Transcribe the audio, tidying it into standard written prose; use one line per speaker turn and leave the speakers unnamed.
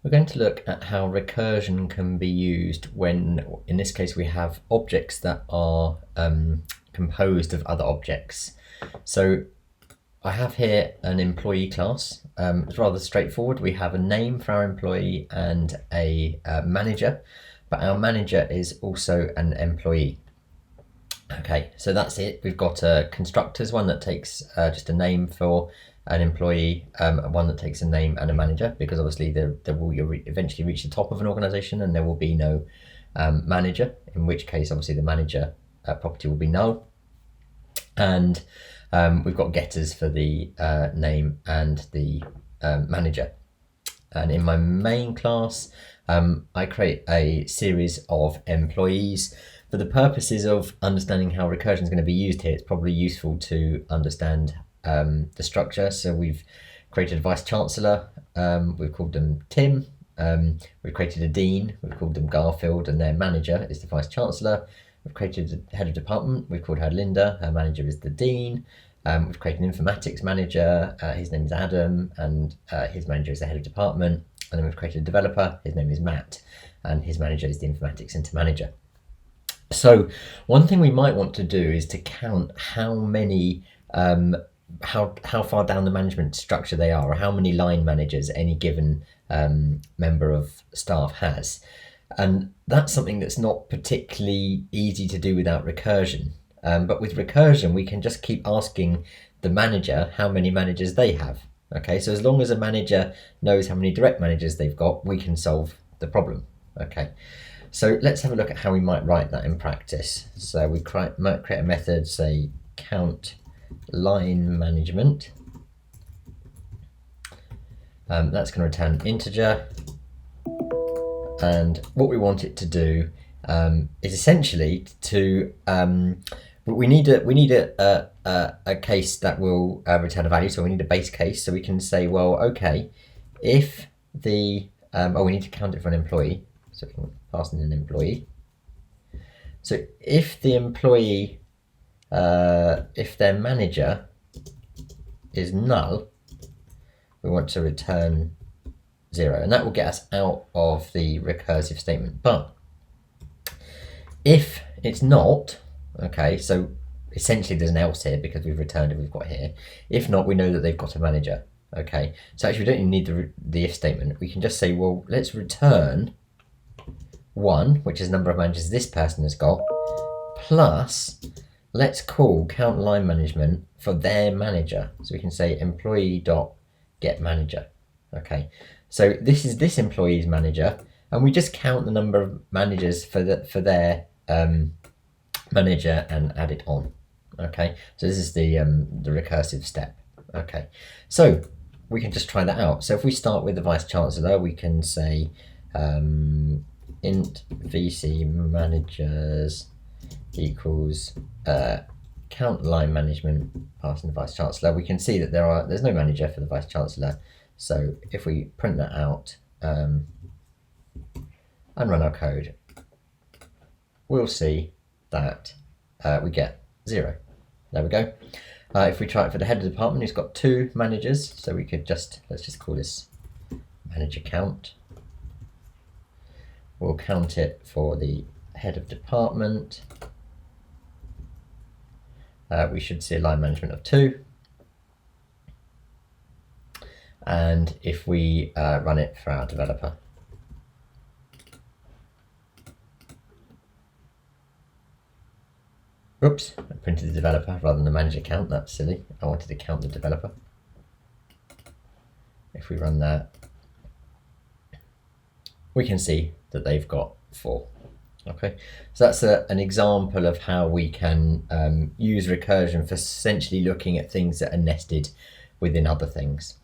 We're going to look at how recursion can be used when, in this case, we have objects that are composed of other objects. So I have here an employee class. It's rather straightforward. We have a name for our employee and a manager, but our manager is also an employee. Okay, so that's it. We've got constructors, one that takes just a name for an employee, one that takes a name and a manager, because obviously you'll eventually reach the top of an organization and there will be no manager, in which case obviously the manager property will be null. And we've got getters for the name and the manager. And in my main class, I create a series of employees. For the purposes of understanding how recursion is going to be used here, it's probably useful to understand the structure. So we've created a vice chancellor, we've called them Tim. We've created a dean, we've called them Garfield, and their manager is the vice chancellor. We've created a head of department, we've called her Linda, her manager is the dean. We've created an informatics manager, his name is Adam, and his manager is the head of department. And then we've created a developer, his name is Matt, and his manager is the informatics center manager. So one thing we might want to do is to count how many, how far down the management structure they are, or how many line managers any given member of staff has. And that's something that's not particularly easy to do without recursion. But with recursion, we can just keep asking the manager how many managers they have. Okay, so as long as a manager knows how many direct managers they've got, we can solve the problem. Okay, so let's have a look at how we might write that in practice. So we might create a method, say count line management. That's going to return an integer. And what we want it to do is essentially to we need a case that will return a value. So we need a base case. So we can say, well, okay, if the we need to count it for an employee. So we can pass in an employee. So if the employee, if their manager is null, we want to return 0, and that will get us out of the recursive statement. But if it's not, okay, so essentially there's an else here because we've returned it, we've got here. If not, we know that they've got a manager. Okay, so actually we don't even need the if statement. We can just say, well, let's return 1, which is the number of managers this person has got, plus let's call count line management for their manager. So we can say employee.getManager. Okay, so this is this employee's manager, and we just count the number of managers for their manager and add it on. Okay, so this is the recursive step. Okay, so we can just try that out. So if we start with the vice chancellor, we can say int vc managers equals count line management passing the vice chancellor. We can see that there's no manager for the vice chancellor. So if we print that out and run our code, we'll see that we get 0. There we go. If we try it for the head of the department, he's got 2 managers. So we could let's just call this manager count. We'll count it for the head of department. We should see a line management of 2. And if we run it for our developer, oops, I printed the developer rather than the manager count. That's silly. I wanted to count the developer. If we run that, we can see that they've got 4. Okay, so that's an example of how we can use recursion for essentially looking at things that are nested within other things.